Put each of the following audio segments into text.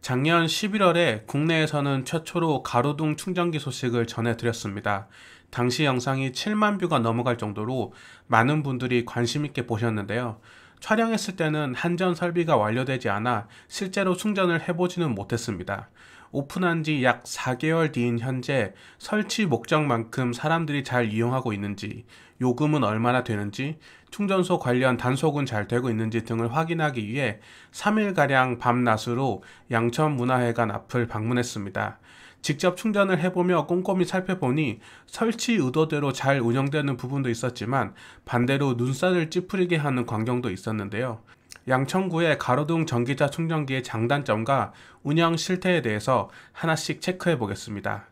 작년 11월에 국내에서는 최초로 가로등 충전기 소식을 전해드렸습니다. 당시 영상이 7만 뷰가 넘어갈 정도로 많은 분들이 관심 있게 보셨는데요. 촬영했을 때는 한전 설비가 완료되지 않아 실제로 충전을 해보지는 못했습니다. 오픈한 지 약 4개월 뒤인 현재 설치 목적만큼 사람들이 잘 이용하고 있는지, 요금은 얼마나 되는지, 충전소 관련 단속은 잘 되고 있는지 등을 확인하기 위해 3일가량 밤낮으로 양천문화회관 앞을 방문했습니다. 직접 충전을 해보며 꼼꼼히 살펴보니 설치 의도대로 잘 운영되는 부분도 있었지만 반대로 눈살을 찌푸리게 하는 광경도 있었는데요. 양천구의 가로등 전기차 충전기의 장단점과 운영 실태에 대해서 하나씩 체크해 보겠습니다.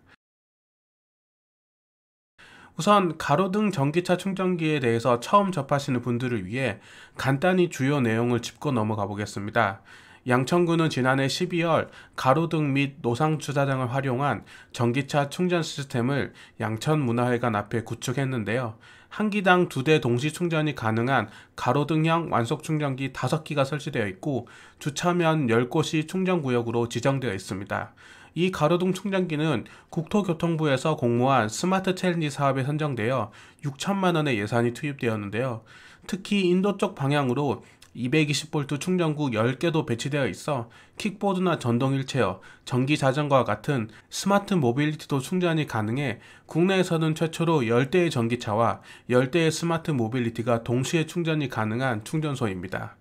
우선 가로등 전기차 충전기에 대해서 처음 접하시는 분들을 위해 간단히 주요 내용을 짚고 넘어가 보겠습니다. 양천구는 지난해 12월 가로등 및 노상 주차장을 활용한 전기차 충전 시스템을 양천문화회관 앞에 구축했는데요. 한 기당 2대 동시 충전이 가능한 가로등형 완속 충전기 5기가 설치되어 있고 주차면 10곳이 충전구역으로 지정되어 있습니다. 이 가로등 충전기는 국토교통부에서 공모한 스마트 챌린지 사업에 선정되어 6천만 원의 예산이 투입되었는데요. 특히 인도 쪽 방향으로 220V 충전구 10개도 배치되어 있어 킥보드나 전동 휠체어, 전기 자전거와 같은 스마트 모빌리티도 충전이 가능해 국내에서는 최초로 10대의 전기차와 10대의 스마트 모빌리티가 동시에 충전이 가능한 충전소입니다.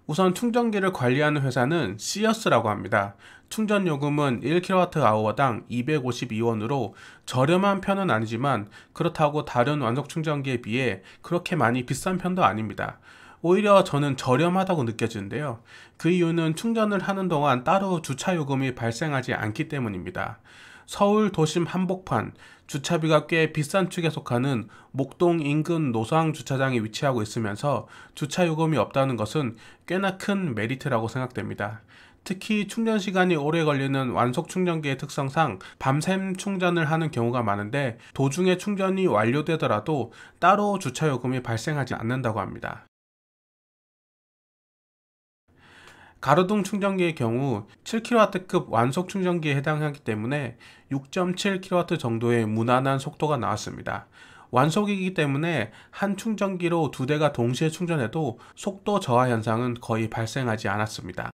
우선 충전기를 관리하는 회사는 시어스라고 합니다. 충전 요금은 1kWh당 252원으로 저렴한 편은 아니지만 그렇다고 다른 완속 충전기에 비해 그렇게 많이 비싼 편도 아닙니다. 오히려 저는 저렴하다고 느껴지는데요. 그 이유는 충전을 하는 동안 따로 주차 요금이 발생하지 않기 때문입니다. 서울 도심 한복판, 주차비가 꽤 비싼 축에 속하는 목동 인근 노상 주차장에 위치하고 있으면서 주차 요금이 없다는 것은 꽤나 큰 메리트라고 생각됩니다. 특히 충전 시간이 오래 걸리는 완속 충전기의 특성상 밤샘 충전을 하는 경우가 많은데 도중에 충전이 완료되더라도 따로 주차 요금이 발생하지 않는다고 합니다. 가로등 충전기의 경우 7kW급 완속 충전기에 해당하기 때문에 6.7kW 정도의 무난한 속도가 나왔습니다. 완속이기 때문에 한 충전기로 2대가 동시에 충전해도 속도 저하 현상은 거의 발생하지 않았습니다.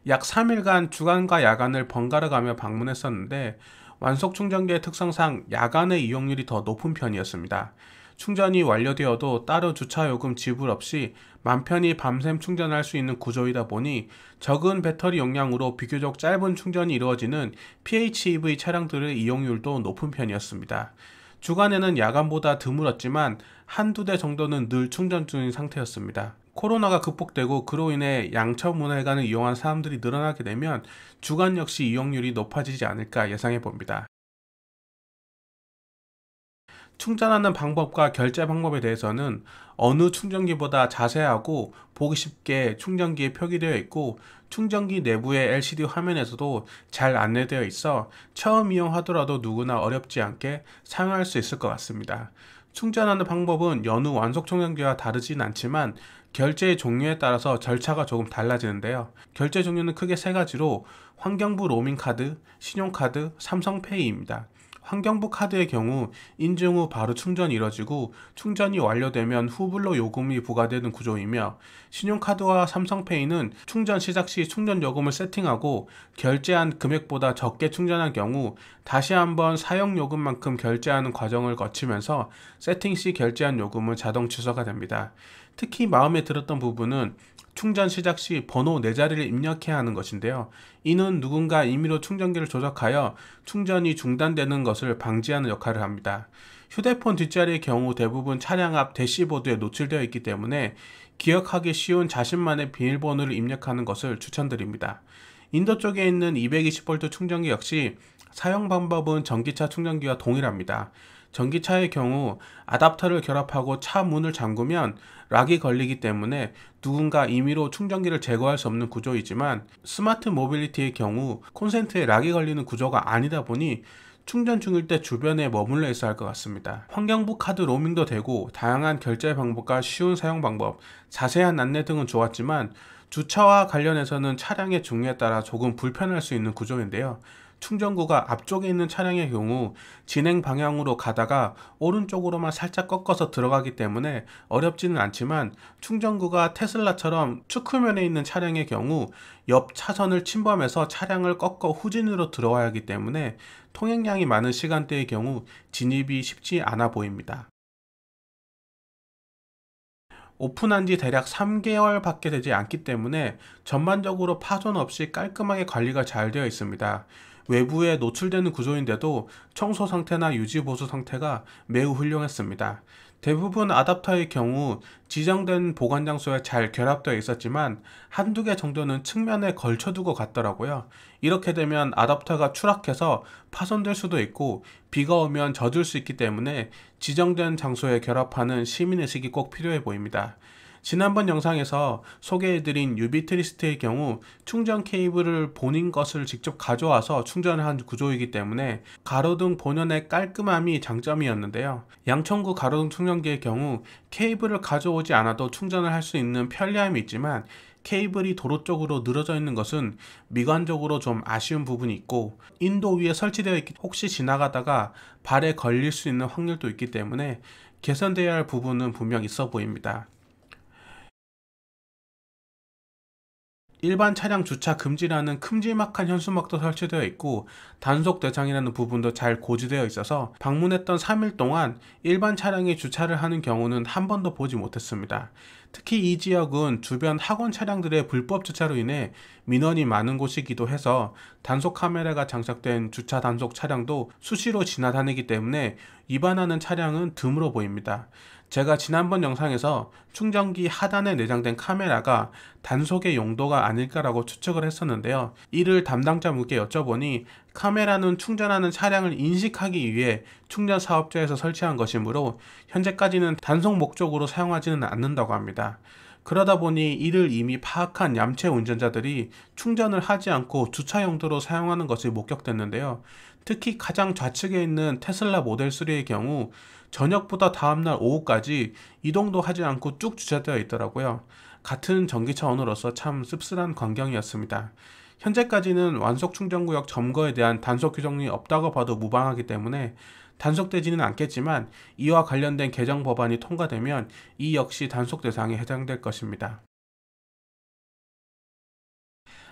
약 3일간 주간과 야간을 번갈아 가며 방문했었는데 완속 충전기의 특성상 야간의 이용률이 더 높은 편이었습니다. 충전이 완료되어도 따로 주차 요금 지불 없이 맘 편히 밤샘 충전할 수 있는 구조이다 보니 적은 배터리 용량으로 비교적 짧은 충전이 이루어지는 PHEV 차량들의 이용률도 높은 편이었습니다. 주간에는 야간보다 드물었지만 한두 대 정도는 늘 충전 중인 상태였습니다. 코로나가 극복되고 그로 인해 양천문화회관을 이용하는 사람들이 늘어나게 되면 주간 역시 이용률이 높아지지 않을까 예상해 봅니다. 충전하는 방법과 결제 방법에 대해서는 어느 충전기보다 자세하고 보기 쉽게 충전기에 표기되어 있고 충전기 내부의 LCD 화면에서도 잘 안내되어 있어 처음 이용하더라도 누구나 어렵지 않게 사용할 수 있을 것 같습니다. 충전하는 방법은 여느 완속 충전기와 다르진 않지만 결제의 종류에 따라서 절차가 조금 달라지는데요. 결제 종류는 크게 세 가지로 환경부 로밍카드, 신용카드, 삼성페이입니다. 환경부 카드의 경우 인증 후 바로 충전이 이뤄지고 충전이 완료되면 후불로 요금이 부과되는 구조이며 신용카드와 삼성페이는 충전 시작 시 충전 요금을 세팅하고 결제한 금액보다 적게 충전한 경우 다시 한번 사용 요금만큼 결제하는 과정을 거치면서 세팅 시 결제한 요금은 자동 취소가 됩니다. 특히 마음에 들었던 부분은 충전 시작 시 번호 4자리를 입력해야 하는 것인데요. 이는 누군가 임의로 충전기를 조작하여 충전이 중단되는 것을 방지하는 역할을 합니다. 휴대폰 뒷자리의 경우 대부분 차량 앞 대시보드에 노출되어 있기 때문에 기억하기 쉬운 자신만의 비밀번호를 입력하는 것을 추천드립니다. 인도 쪽에 있는 220V 충전기 역시 사용 방법은 전기차 충전기와 동일합니다. 전기차의 경우 아답터를 결합하고 차 문을 잠그면 락이 걸리기 때문에 누군가 임의로 충전기를 제거할 수 없는 구조이지만 스마트 모빌리티의 경우 콘센트에 락이 걸리는 구조가 아니다 보니 충전 중일 때 주변에 머물러 있어야 할 것 같습니다. 환경부 카드 로밍도 되고 다양한 결제 방법과 쉬운 사용 방법, 자세한 안내 등은 좋았지만 주차와 관련해서는 차량의 종류에 따라 조금 불편할 수 있는 구조인데요. 충전구가 앞쪽에 있는 차량의 경우 진행 방향으로 가다가 오른쪽으로만 살짝 꺾어서 들어가기 때문에 어렵지는 않지만, 충전구가 테슬라처럼 축후면에 있는 차량의 경우 옆 차선을 침범해서 차량을 꺾어 후진으로 들어와야 하기 때문에 통행량이 많은 시간대의 경우 진입이 쉽지 않아 보입니다. 오픈한 지 대략 3개월 밖에 되지 않기 때문에 전반적으로 파손 없이 깔끔하게 관리가 잘 되어 있습니다. 외부에 노출되는 구조인데도 청소 상태나 유지 보수 상태가 매우 훌륭했습니다. 대부분 아답터의 경우 지정된 보관 장소에 잘 결합되어 있었지만 한두 개 정도는 측면에 걸쳐두고 갔더라고요. 이렇게 되면 아답터가 추락해서 파손될 수도 있고 비가 오면 젖을 수 있기 때문에 지정된 장소에 결합하는 시민의식이 꼭 필요해 보입니다. 지난번 영상에서 소개해드린 유비트리스트의 경우 충전 케이블을 본인 것을 직접 가져와서 충전을 한 구조이기 때문에 가로등 본연의 깔끔함이 장점이었는데요. 양천구 가로등 충전기의 경우 케이블을 가져오지 않아도 충전을 할 수 있는 편리함이 있지만 케이블이 도로 쪽으로 늘어져 있는 것은 미관적으로 좀 아쉬운 부분이 있고, 인도 위에 설치되어 있기 혹시 지나가다가 발에 걸릴 수 있는 확률도 있기 때문에 개선되어야 할 부분은 분명 있어 보입니다. 일반 차량 주차 금지라는 큼지막한 현수막도 설치되어 있고 단속 대상이라는 부분도 잘 고지되어 있어서 방문했던 3일 동안 일반 차량이 주차를 하는 경우는 한 번도 보지 못했습니다. 특히 이 지역은 주변 학원 차량들의 불법 주차로 인해 민원이 많은 곳이기도 해서 단속 카메라가 장착된 주차 단속 차량도 수시로 지나다니기 때문에 위반하는 차량은 드물어 보입니다. 제가 지난번 영상에서 충전기 하단에 내장된 카메라가 단속의 용도가 아닐까라고 추측을 했었는데요. 이를 담당자분께 여쭤보니 카메라는 충전하는 차량을 인식하기 위해 충전 사업자에서 설치한 것이므로 현재까지는 단속 목적으로 사용하지는 않는다고 합니다. 그러다 보니 이를 이미 파악한 얌체 운전자들이 충전을 하지 않고 주차 용도로 사용하는 것이 목격됐는데요. 특히 가장 좌측에 있는 테슬라 모델 3의 경우 저녁보다 다음날 오후까지 이동도 하지 않고 쭉 주차되어 있더라고요. 같은 전기차 오너로서 참 씁쓸한 광경이었습니다. 현재까지는 완속 충전구역 점거에 대한 단속 규정이 없다고 봐도 무방하기 때문에 단속되지는 않겠지만 이와 관련된 개정 법안이 통과되면 이 역시 단속 대상에 해당될 것입니다.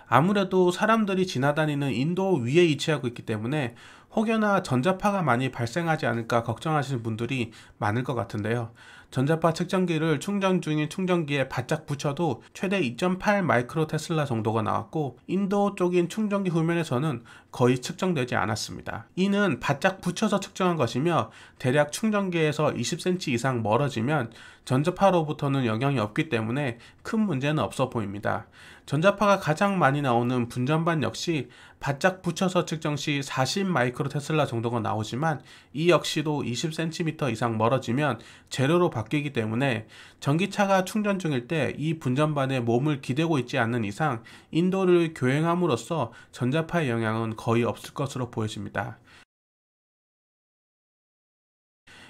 아무래도 사람들이 지나다니는 인도 위에 위치하고 있기 때문에 혹여나 전자파가 많이 발생하지 않을까 걱정하시는 분들이 많을 것 같은데요. 전자파 측정기를 충전 중인 충전기에 바짝 붙여도 최대 2.8 마이크로 테슬라 정도가 나왔고 인도 쪽인 충전기 후면에서는 거의 측정되지 않았습니다. 이는 바짝 붙여서 측정한 것이며 대략 충전기에서 20cm 이상 멀어지면 전자파로부터는 영향이 없기 때문에 큰 문제는 없어 보입니다. 전자파가 가장 많이 나오는 분전반 역시 바짝 붙여서 측정 시 40 마이크로 테슬라 정도가 나오지만 이 역시도 20cm 이상 멀어지면 제로로 바뀌기 때문에 전기차가 충전 중일 때 이 분전반에 몸을 기대고 있지 않는 이상 인도를 교행함으로써 전자파의 영향은 거의 없을 것으로 보여집니다.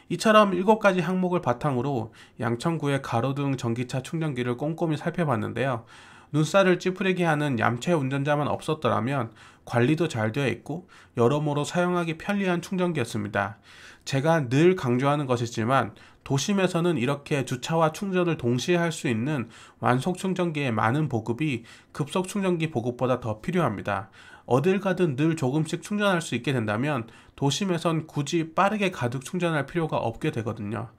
이처럼 7가지 항목을 바탕으로 양천구의 가로등 전기차 충전기를 꼼꼼히 살펴봤는데요. 눈살을 찌푸리게 하는 얌체 운전자만 없었더라면 관리도 잘 되어 있고 여러모로 사용하기 편리한 충전기였습니다. 제가 늘 강조하는 것이지만 도심에서는 이렇게 주차와 충전을 동시에 할 수 있는 완속 충전기의 많은 보급이 급속 충전기 보급보다 더 필요합니다. 어딜 가든 늘 조금씩 충전할 수 있게 된다면 도심에선 굳이 빠르게 가득 충전할 필요가 없게 되거든요.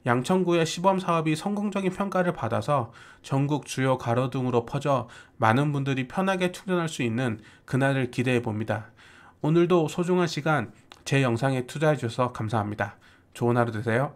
양천구의 시범 사업이 성공적인 평가를 받아서 전국 주요 가로등으로 퍼져 많은 분들이 편하게 충전할 수 있는 그날을 기대해 봅니다. 오늘도 소중한 시간 제 영상에 투자해 주셔서 감사합니다. 좋은 하루 되세요.